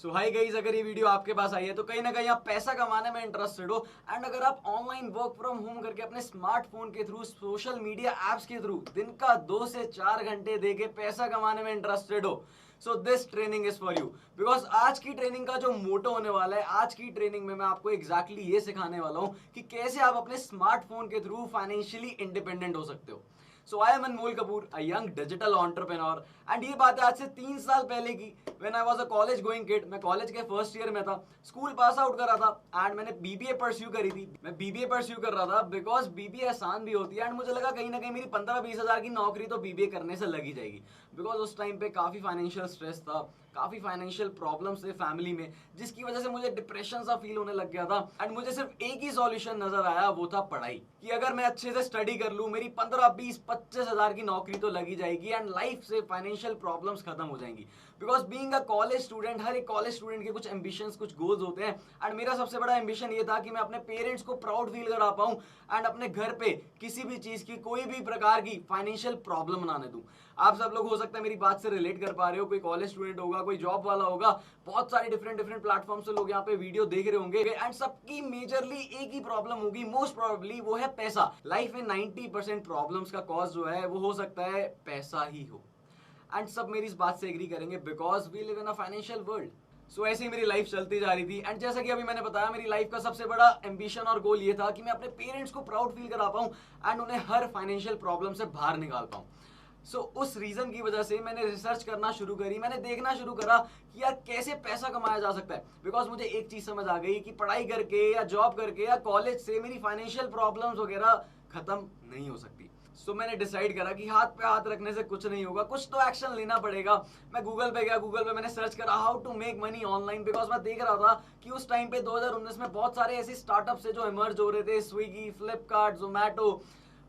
सो high guys, अगर ये video आपके पास आई है तो कहीं ना कहीं आप पैसा कमाने में इंटरेस्टेड हो एंड अगर आप ऑनलाइन वर्क फ्रॉम होम करके अपने स्मार्टफोन के थ्रू सोशल मीडिया एप्स के थ्रू दिन का 2 से 4 घंटे देके पैसा कमाने में इंटरेस्टेड हो, so this training is for you. Because आज की ट्रेनिंग का जो मोटो होने वाला है, आज की ट्रेनिंग में मैं आपको एग्जैक्टली ये सिखाने वाला हूँ कि कैसे आप अपने स्मार्टफोन के थ्रू फाइनेंशियली इंडिपेंडेंट हो सकते हो। So I am Anmol Kapoor, a young digital entrepreneur, and ये बात है आज से 3 साल पहले की। When I was a college going kid, मैं कॉलेज के फर्स्ट ईयर में था, स्कूल पास आउट कर रहा था एंड मैंने बीबीए परस्यू करी थी। मैं बीबीए परस्यू कर रहा था बिकॉज बीबीए आसान भी होती है एंड मुझे लगा कहीं ना कहीं मेरी 15-20 हजार की नौकरी तो बीबीए करने से लगी जाएगी। बिकॉज उस टाइम पे काफी फाइनेंशियल स्ट्रेस था, काफी फाइनेंशियल प्रॉब्लम्स थे फैमिली में, जिसकी वजह से मुझे डिप्रेशन सा फील होने लग गया था एंड मुझे सिर्फ एक ही सॉल्यूशन नजर आया, वो था पढ़ाई। कि अगर मैं अच्छे से स्टडी कर लूं, मेरी 15-20-25 हजार की नौकरी तो लगी जाएगी एंड लाइफ से फाइनेंशियल प्रॉब्लम्स खत्म हो जाएंगी। Because being a college student, हर एक कॉलेज स्टूडेंट के कुछ एम्बिशंस, कुछ गोल्स होते हैं एंड मेरा सबसे बड़ा एम्बिशन ये था कि मैं अपने पेरेंट्स को प्राउड फील करा पाऊं एंड अपने घर पे किसी भी चीज की, कोई भी प्रकार की फाइनेंशियल प्रॉब्लम ना आने दूं। आप सब लोग हो सकता है मेरी बात से रिलेट कर पा रहे हो, कोई कॉलेज स्टूडेंट होगा, कोई जॉब वाला होगा, बहुत सारे डिफरेंट प्लेटफॉर्म से लोग यहाँ पे वीडियो देख रहे होंगे एंड सबकी मेजरली एक ही प्रॉब्लम होगी, मोस्ट प्रोबेबली वो है पैसा। लाइफ में 90% प्रॉब्लम्स का कॉज जो है वो हो सकता है पैसा ही हो एंड सब मेरी इस बात से एग्री करेंगे because we live in a financial world. So ऐसे ही मेरी लाइफ चलती जा रही थी एंड जैसा कि अभी मैंने बताया, मेरी लाइफ का सबसे बड़ा एम्बिशन और गोल ये था कि मैं अपने पेरेंट्स को प्राउड फील करा पाऊं एंड उन्हें हर फाइनेंशियल प्रॉब्लम से बाहर निकाल पाऊं। सो उस रीजन की वजह से मैंने रिसर्च करना शुरू करी, मैंने देखना शुरू करा कि यार कैसे पैसा कमाया जा सकता है। बिकॉज मुझे एक चीज समझ आ गई कि पढ़ाई करके या जॉब करके या कॉलेज से मेरी फाइनेंशियल प्रॉब्लम्स वगैरह खत्म नहीं हो सकती। सो मैंने डिसाइड करा कि हाथ पे हाथ रखने से कुछ नहीं होगा, कुछ तो एक्शन लेना पड़ेगा। मैं गूगल पे गया, गूगल पे मैंने सर्च करा how to make money online. Because मैं देख रहा था कि उस टाइम पे 2019 में बहुत सारे ऐसे स्टार्टअप्स है जो इमर्ज हो रहे थे, Swiggy, Flipkart, Zomato,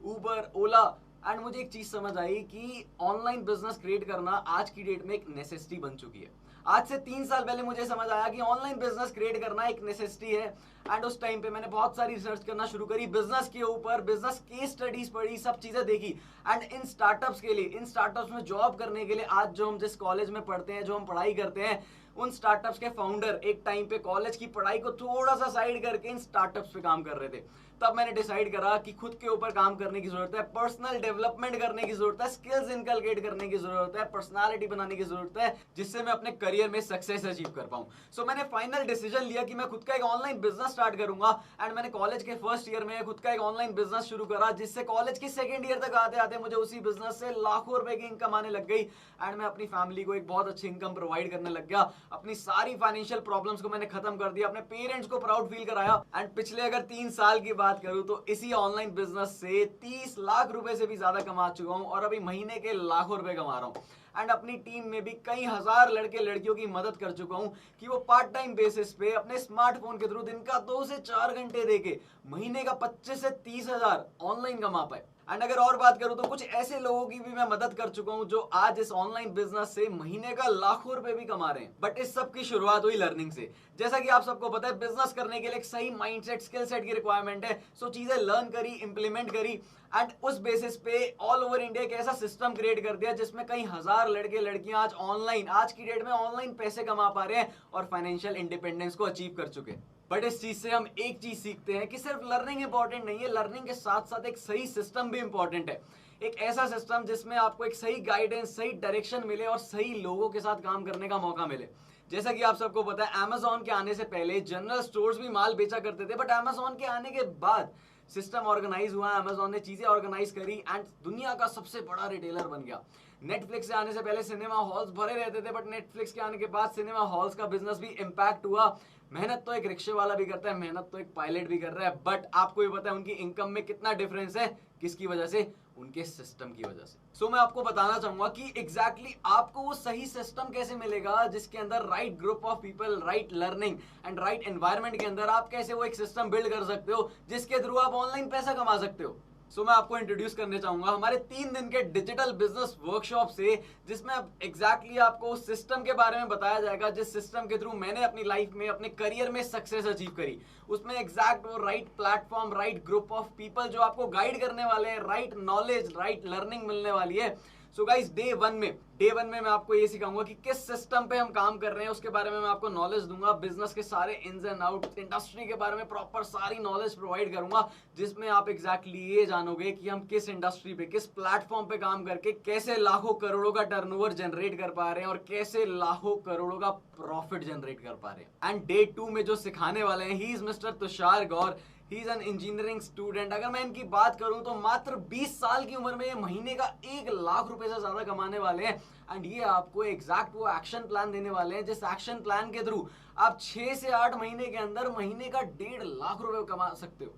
Uber, Ola. And मुझे एक चीज समझ आई कि ऑनलाइन बिजनेस क्रिएट करना आज की डेट में एक नेसेसिटी बन चुकी है। आज से 3 साल पहले मुझे समझ आया कि ऑनलाइन बिजनेस क्रिएट करना एक नेसेसिटी है एंड उस टाइम पे मैंने बहुत सारी रिसर्च करना शुरू करी, बिजनेस के ऊपर, बिजनेस केस स्टडीज पढ़ी, सब चीजें देखी एंड इन स्टार्टअप्स के लिए, इन स्टार्टअप्स में जॉब करने के लिए आज जो हम जिस कॉलेज में पढ़ते हैं, जो हम पढ़ाई करते हैं, उन स्टार्टअप्स के फाउंडर एक टाइम पे कॉलेज की पढ़ाई को थोड़ा सा साइड करके इन स्टार्टअप्स पे काम कर रहे थे। तब मैंने डिसाइड करा कि खुद के ऊपर काम करने की जरूरत है, पर्सनल डेवलपमेंट करने की जरूरत है, स्किल्स इनकलकेट करने की जरूरत है, पर्सनालिटी बनाने की जरूरत है, जिससे मैं अपने करियर में सक्सेस अचीव कर पाऊं। सो मैंने फाइनल डिसीजन लिया कि मैं खुद का एक ऑनलाइन बिजनेस स्टार्ट करूंगा एंड मैंने कॉलेज के फर्स्ट ईयर में खुद का एक ऑनलाइन बिजनेस शुरू करा, जिससे कॉलेज के सेकंड ईयर तक आते आते मुझे उसी बिजनेस से लाखों रुपए की इनकम आने लग गई एंड मैं अपनी फैमिली को एक बहुत अच्छी इनकम प्रोवाइड करने लग गया। अपनी सारी फाइनेंशियल प्रॉब्लम्स को मैंने खत्म कर दिया, अपने पेरेंट्स को प्राउड फील कराया एंड पिछले अगर 3 साल की बात करूं तो इसी ऑनलाइन बिजनेस से 30 लाख रुपए से भी ज्यादा कमा चुका हूं और अभी महीने के लाखों रुपए कमा रहा हूं एंड अपनी टीम में भी कई हजार लड़के लड़कियों की मदद कर चुका हूं कि वो पार्ट टाइम बेसिस पे अपने स्मार्टफोन के थ्रू दिन का 2 से 4 घंटे देके महीने का 25 से 30 हजार ऑनलाइन कमा पाए। एंड अगर और बात करूं तो कुछ ऐसे लोगों की भी मैं मदद कर चुका हूं जो आज इस ऑनलाइन बिजनेस से महीने का लाखों रुपए भी कमा रहे हैं। बट इस सब की शुरुआत हुई लर्निंग से। जैसा कि आप सबको पता है, बिजनेस करने के लिए एक सही माइंडसेट, स्किल सेट की रिक्वायरमेंट है। सो चीजें लर्न करी, इंप्लीमेंट करी एंड उस बेसिस पे ऑल ओवर इंडिया एक ऐसा सिस्टम क्रिएट कर दिया जिसमें कई हजार लड़के लड़कियां आज ऑनलाइन, आज की डेट में ऑनलाइन पैसे कमा पा रहे हैं और फाइनेंशियल इंडिपेंडेंस को अचीव कर चुके हैं। बट इस चीज से हम एक चीज सीखते हैं कि सिर्फ लर्निंग इंपॉर्टेंट नहीं है, लर्निंग के साथ साथ एक सही सिस्टम भी इंपॉर्टेंट है। एक ऐसा सिस्टम जिसमें आपको एक सही गाइडेंस, सही डायरेक्शन मिले और सही लोगों के साथ काम करने का मौका मिले। जैसा कि आप सबको पता है, अमेज़न के आने से पहले जनरल स्टोर्स भी माल बेचा करते थे, बट अमेज़न के आने के बाद सिस्टम ऑर्गेनाइज हुआ, अमेज़न ने चीजें ऑर्गेनाइज करी एंड दुनिया का सबसे बड़ा रिटेलर बन गया। नेटफ्लिक्स से आने से पहले सिनेमा हॉल्स भरे रहते थे, बट नेटफ्लिक्स के आने के बाद सिनेमा हॉल्स का बिजनेस भी इम्पैक्ट हुआ। मेहनत तो एक रिक्शे वाला भी करता है, मेहनत तो एक पायलट भी कर रहा है, बट आपको भी पता है उनकी इनकम में कितना डिफरेंस है। किसकी वजह से? उनके सिस्टम की वजह से। सो मैं आपको बताना चाहूंगा कि एग्जैक्टली आपको वो सही सिस्टम कैसे मिलेगा जिसके अंदर right group of people, right learning and right environment के अंदर आप कैसे वो एक सिस्टम बिल्ड कर सकते हो जिसके थ्रू आप ऑनलाइन पैसा कमा सकते हो। सो मैं आपको इंट्रोड्यूस करने चाहूंगा हमारे 3 दिन के डिजिटल बिजनेस वर्कशॉप से, जिसमें एग्जैक्टली आपको उस सिस्टम के बारे में बताया जाएगा जिस सिस्टम के थ्रू मैंने अपनी लाइफ में, अपने करियर में सक्सेस अचीव करी। उसमें एग्जैक्ट वो right platform, right group of people जो आपको गाइड करने वाले हैं, राइट नॉलेज, राइट लर्निंग मिलने वाली है। सो गाइस डे वन में मैं आपको ये सिखाऊंगा कि किस सिस्टम पे हम काम कर रहे हैं, उसके बारे में मैं आपको नॉलेज दूंगा, बिजनेस के सारे इन्स एंड आउट, इंडस्ट्री के बारे में प्रॉपर सारी नॉलेज प्रोवाइड करूंगा, जिसमें आप एग्जैक्टली ये जानोगे कि हम किस इंडस्ट्री पे, किस प्लेटफॉर्म पे काम करके कैसे लाखों करोड़ों का टर्नओवर जनरेट कर पा रहे हैं और कैसे लाखों करोड़ों का प्रॉफिट जनरेट कर पा रहे हैं। एंड डे 2 में जो सिखाने वाले हैं, he is mister Tushar Gaur, he is an engineering student. अगर मैं इनकी बात करूं तो मात्र 20 साल की उम्र में ये महीने का 1 लाख रुपए से ज्यादा कमाने वाले हैं। एंड ये आपको एग्जैक्ट वो एक्शन प्लान देने वाले हैं जिस एक्शन प्लान के थ्रू आप 6 से 8 महीने के अंदर महीने का 1.5 लाख रुपए कमा सकते हो।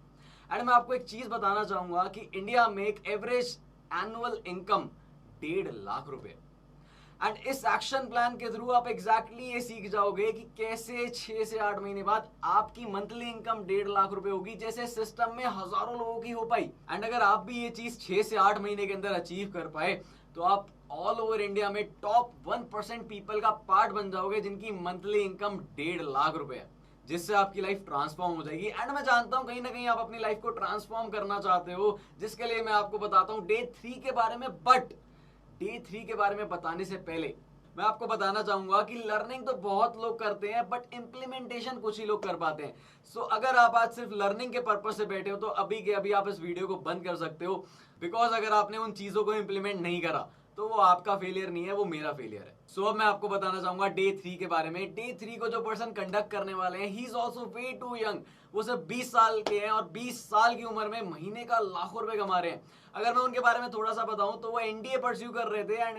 एंड मैं आपको एक चीज बताना चाहूंगा कि इंडिया में एक एवरेज एनुअल इनकम 1.5 लाख रुपए। एंड इस एक्शन प्लान के थ्रू आप एग्जैक्टली ये सीख जाओगे कि कैसे 6 से 8 महीने बाद आपकी मंथली इनकम 1.5 लाख रुपए होगी, जैसे सिस्टम में हजारों लोगों की हो पाई। एंड अगर आप भी ये चीज 6 से 8 महीने के अंदर अचीव कर पाए तो आप ऑल ओवर इंडिया में टॉप 1% पीपल का पार्ट बन जाओगे जिनकी मंथली इनकम 1.5 लाख रुपए है, जिससे आपकी लाइफ ट्रांसफॉर्म हो जाएगी। एंड मैं जानता हूं कहीं ना कहीं आप अपनी लाइफ को ट्रांसफॉर्म करना चाहते हो, जिसके लिए मैं आपको बताता हूं डे 3 के बारे में। बट डे 3 के बारे में बताने से पहले मैं आपको बताना चाहूंगा कि लर्निंग तो बहुत लोग करते हैं बट इंप्लीमेंटेशन कुछ ही लोग कर पाते हैं। सो अगर आप आज सिर्फ लर्निंग के पर्पज से बैठे हो तो अभी के अभी आप इस वीडियो को बंद कर सकते हो, बिकॉज अगर आपने उन चीजों को इंप्लीमेंट नहीं करा तो वो आपका फेलियर नहीं है, वो मेरा फेलियर है। सो अब मैं आपको बताना चाहूंगा डे 3 के बारे में। डे 3 को जो पर्सन कंडक्ट करने वाले हैं, he is also way too young. वो सिर्फ 20 साल के हैं और 20 साल की उम्र में महीने का लाखों रुपए कमा रहे हैं। अगर मैं उनके बारे में थोड़ा सा बताऊं तो वो एनडीए परस्यू कर रहे थे एंड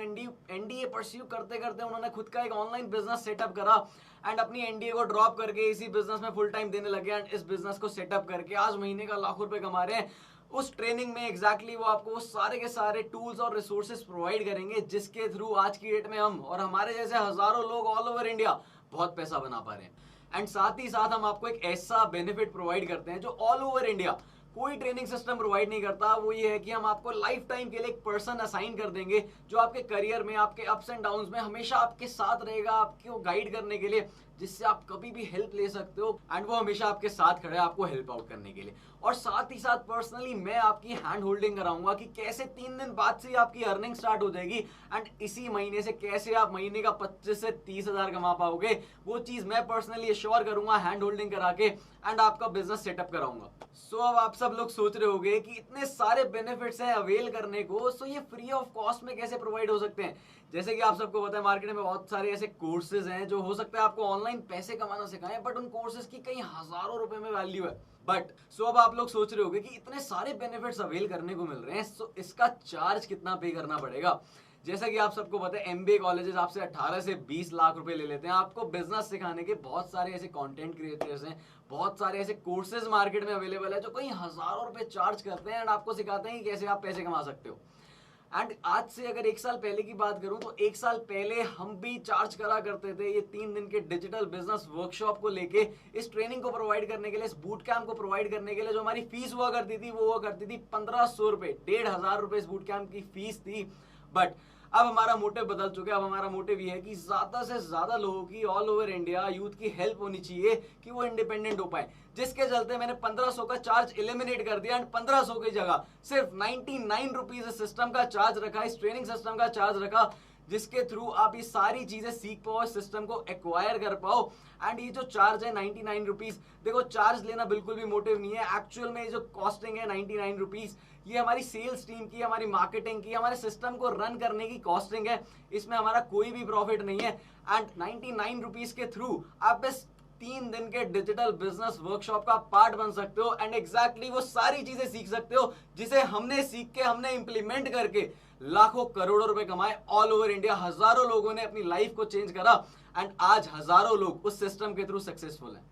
एनडीए परस्यू करते करते उन्होंने खुद का एक ऑनलाइन बिजनेस सेटअप करा एंड अपनी एनडीए को ड्रॉप करके इसी बिजनेस में फुल टाइम देने लगे एंड इस बिजनेस को सेटअप करके आज महीने का लाखों रुपए कमा रहे हैं। उस ट्रेनिंग में एग्जैक्टली वो आपको सारे के सारे टूल्स और रिसोर्सेज प्रोवाइड करेंगे जिसके थ्रू आज की डेट में हम और हमारे जैसे हजारों लोग ऑल ओवर इंडिया बहुत पैसा बना पा रहे हैं। एंड साथ ही साथ हम आपको एक ऐसा बेनिफिट प्रोवाइड करते हैं जो ऑल ओवर इंडिया कोई ट्रेनिंग सिस्टम प्रोवाइड नहीं करता। वो ये है कि हम आपको लाइफ टाइम के लिए एक पर्सन असाइन कर देंगे जो आपके करियर में, आपके अप्स एंड डाउन्स में हमेशा आपके साथ रहेगा, आपको गाइड करने के लिए, जिससे आप कभी भी हेल्प ले सकते हो। एंड वो हमेशा आपके साथ खड़े है आपको हेल्प आउट करने के लिए। और साथ ही साथ पर्सनली मैं आपकी हैंड होल्डिंग कराऊंगा कि कैसे 3 दिन बाद से आपकी अर्निंग स्टार्ट हो जाएगी एंड इसी महीने से कैसे आप महीने का 25 से 30 हजार कमा पाओगे, वो चीज मैं पर्सनली एश्योर करूंगा हैंड होल्डिंग करा के एंड आपका बिजनेस सेटअप कराऊंगा। सो अब आप सब लोग सोच रहे होंगे कि इतने सारे बेनिफिट्स हैं अवेल करने को, सो ये फ्री ऑफ कॉस्ट में कैसे प्रोवाइड हो सकते हैं। जैसे कि आप सबको पता है मार्केट में बहुत सारे ऐसे कोर्सेज हैं जो हो सकता है आपको ऑनलाइन पैसे कमाना सिखाएं, बट उन कोर्सेज की कई हजारों रुपए में वैल्यू है। बट सो अब आप लोग सोच रहे होंगे कि इतने सारे बेनिफिट्स अवेल करने को मिल रहे हैं, सो इसका चार्ज कितना पे करना पड़ेगा। जैसा कि आप सबको पता है एमबीए कॉलेजेस आपसे 18 से 20 लाख रुपए ले लेते हैं आपको बिजनेस सिखाने के। बहुत सारे ऐसे कंटेंट क्रिएटर्स हैं, बहुत सारे ऐसे कोर्सेज मार्केट में अवेलेबल है जो कई हजारों रुपए चार्ज करते हैं एंड आपको सिखाते हैं कि कैसे आप पैसे कमा सकते हो। एंड आज से अगर 1 साल पहले की बात करूं तो 1 साल पहले हम भी चार्ज करा करते थे ये 3 दिन के डिजिटल बिजनेस वर्कशॉप को लेके, इस ट्रेनिंग को प्रोवाइड करने के लिए, इस बूट कैंप को प्रोवाइड करने के लिए। जो हमारी फीस हुआ करती थी वो हुआ करती थी 1500 रुपए, 1500 रुपए इस बूट कैंप की फीस थी। बट अब हमारा मोटिव बदल चुका है। अब हमारा मोटिव ये है कि ज्यादा से ज्यादा लोगों की ऑल ओवर इंडिया यूथ की हेल्प होनी चाहिए कि वो इंडिपेंडेंट हो पाए, जिसके चलते मैंने 1500 का चार्ज एलिमिनेट कर दिया एंड 1500 की जगह सिर्फ 99 रुपीज इस सिस्टम का चार्ज रखा, इस ट्रेनिंग सिस्टम का चार्ज रखा, जिसके थ्रू आप ये सारी चीजें सीख पाओ, इस सिस्टम को एक्वायर कर पाओ। एंड ये जो चार्ज है 99 रुपीज, देखो चार्ज लेना बिल्कुल भी मोटिव नहीं है। एक्चुअल में ये जो कॉस्टिंग है 99 रुपीज, ये हमारी सेल्स टीम की, हमारी मार्केटिंग की, हमारे सिस्टम को रन करने की कॉस्टिंग है। इसमें हमारा कोई भी प्रॉफिट नहीं है। एंड 99 रुपीज के थ्रू आप इस 3 दिन के डिजिटल बिजनेस वर्कशॉप का पार्ट बन सकते हो एंड एग्जैक्टली वो सारी चीजें सीख सकते हो जिसे हमने सीख के, हमने इंप्लीमेंट करके लाखों करोड़ों रुपए कमाए ऑल ओवर इंडिया। हजारों लोगों ने अपनी लाइफ को चेंज करा एंड आज हजारों लोग उस सिस्टम के थ्रू सक्सेसफुल हैं।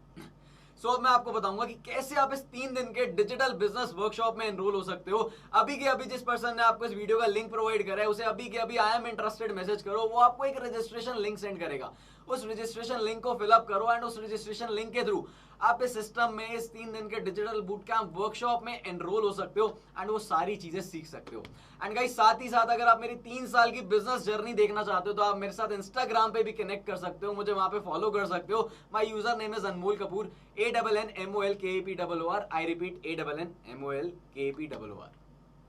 सो मैं आपको बताऊंगा कि कैसे आप इस 3 दिन के डिजिटल बिजनेस वर्कशॉप में एनरोल हो सकते हो। अभी के अभी जिस पर्सन ने आपको इस वीडियो का लिंक प्रोवाइड करा है उसे अभी के अभी आई एम इंटरेस्टेड मैसेज करो, वो आपको एक रजिस्ट्रेशन लिंक सेंड करेगा। उस रजिस्ट्रेशन लिंक को फिलअप करो एंड उस रजिस्ट्रेशन लिंक के थ्रू आप इस सिस्टम में, इस 3 दिन के डिजिटल बूट कैंप वर्कशॉप में एनरोल हो सकते हो एंड वो सारी चीजें सीख सकते हो। एंड गाइस साथ ही साथ अगर आप मेरी 3 साल की बिजनेस जर्नी देखना चाहते हो तो आप मेरे साथ इंस्टाग्राम पे भी कनेक्ट कर सकते हो, मुझे वहां पे फॉलो कर सकते हो। My user name is Anmol Kapoor, ANNMOLKAPOR। I repeat ANNMOLKAPOR।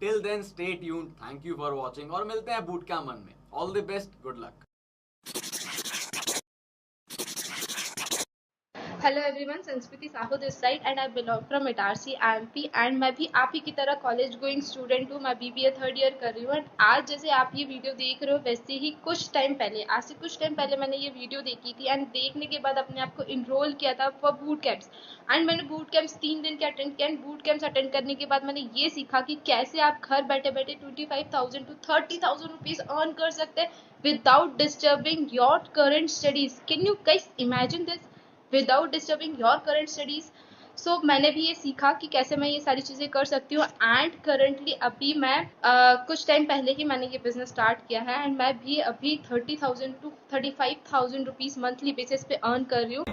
Till then stay tuned, thank you for watching और मिलते हैं बूट कैम्प 1 में। All the best, good luck. Hello everyone, Sanskriti Sahu this side and I belong from Itarsi MP and मैं भी आप ही की तरह college going student हूँ। मैं बीबीए थर्ड ईयर कर रही हूँ एंड आज जैसे आप ये वीडियो देख रहे हो वैसे ही कुछ टाइम पहले, आज से कुछ टाइम पहले मैंने ये वीडियो देखी थी एंड देखने के बाद अपने आप को इनरोल किया था फॉर बूट कैंप्स एंड मैंने बूट कैंप्स 3 दिन के अटेंड किया एंड बूट कैंप्स अटेंड करने के बाद मैंने ये सीखा कि कैसे आप घर बैठे बैठे 25,000 to 30,000 रुपीज अर्न कर सकते हैं without disturbing your current studies. Can you guys imagine this? Without disturbing your current studies. So मैंने भी ये सीखा कि कैसे मैं ये सारी चीज़ें कर सकती हूँ एंड करंटली अभी मैं कुछ टाइम पहले ही मैंने ये बिजनेस स्टार्ट किया है एंड मैं भी अभी 30,000 to 35,000 रुपीज मंथली बेसिस पे अर्न कर रही हूँ।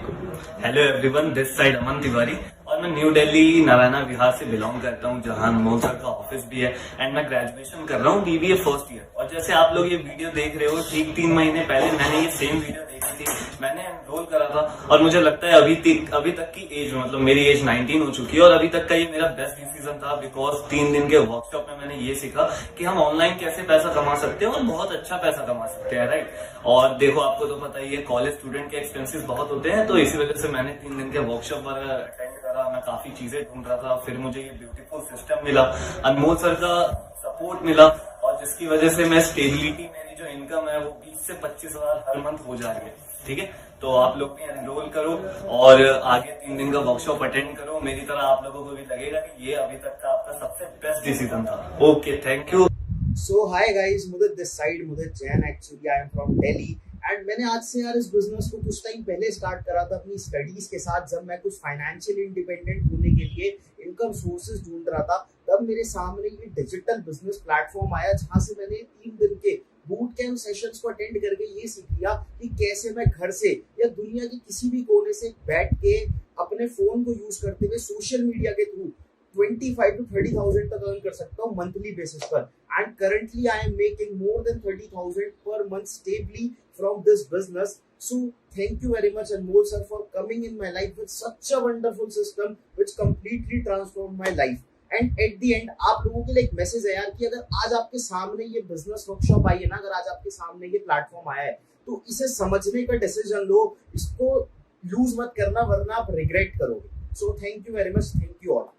हेलो एवरीवन, दिस साइड अमन तिवारी और मैं न्यू दिल्ली नारायणा विहार से बिलोंग करता हूँ, जहाँ अनमोल सर का ऑफिस भी है एंड मैं ग्रेजुएशन कर रहा हूँ बीबीए फर्स्ट ईयर। और जैसे आप लोग ये वीडियो देख रहे हो, ठीक 3 महीने पहले मैंने ये सेम वीडियो देखी थी, मैंने एनरोल करा था और मुझे लगता है अभी तक की एज, मतलब मेरी एज 19 हो चुकी है और अभी तक का ये मेरा बेस्ट डिसीजन था बिकॉज 3 दिन के वर्कशॉप में मैंने ये सीखा कि हम ऑनलाइन कैसे पैसा कमा सकते हैं और बहुत अच्छा पैसा कमा सकते हैं, राइट। और देखो, आपको तो पता ही है कॉलेज स्टूडेंट के एक्सपेंसेस बहुत होते हैं, तो इसी वजह से मैंने 3 दिन के वर्कशॉप पर अटेंड करा। मैं काफी चीजें ढूंढ रहा था, फिर मुझे ये ब्यूटीफुल सिस्टम मिला, अनमोल सर का सपोर्ट मिला और जिसकी वजह से मैं स्टेबिलिटी, मेरी जो इनकम है वो 20 से 25 हजार हर मंथ हो जा रही है, ठीक है। तो आप लोग भी एनरोल करो और आगे 3 दिन का वर्कशॉप अटेंड करो। मेरी तरह आप लोगों को भी लगेगा कि ये अभी तक का आपका सबसे बेस्ट डिसीजन था। Okay, thank you. So hi guys, Mudit this side, Mudit Jain. Actually I am from Delhi and मैंने आज से यार इस बिजनेस को कुछ टाइम पहले स्टार्ट करा था अपनी स्टडीज के साथ, जब मैं कुछ फाइनेंशियल इंडिपेंडेंट होने के लिए इनकम सोर्सेज ढूंढ रहा था। तब मेरे सामने ये डिजिटल बिजनेस प्लेटफॉर्म आया, जहां से मैंने 3 दिन के बूट कैंप सेशंस को अटेंड करके ये सीख लिया कि कैसे मैं घर से या दुनिया के किसी भी कोने से बैठ के अपने फोन को यूज करते हुए सोशल मीडिया के थ्रू 25 to 30,000 तक अर्न कर सकता हूँ मंथली बेसिस पर। And currently I am making more than 30,000 per month stably from this business. So thank you very much Anmol sir for coming in my life with such a wonderful system which completely transformed my life. And at the end आप लोगों के लिए एक message है यार कि अगर आज आपके सामने ये बिजनेस वर्कशॉप आई है ना, अगर आज आपके सामने ये प्लेटफॉर्म आया है, तो इसे समझने का डिसीजन लो, इसको लूज मत करना वरना आप रिग्रेट करोगे। So thank you very much, thank you all.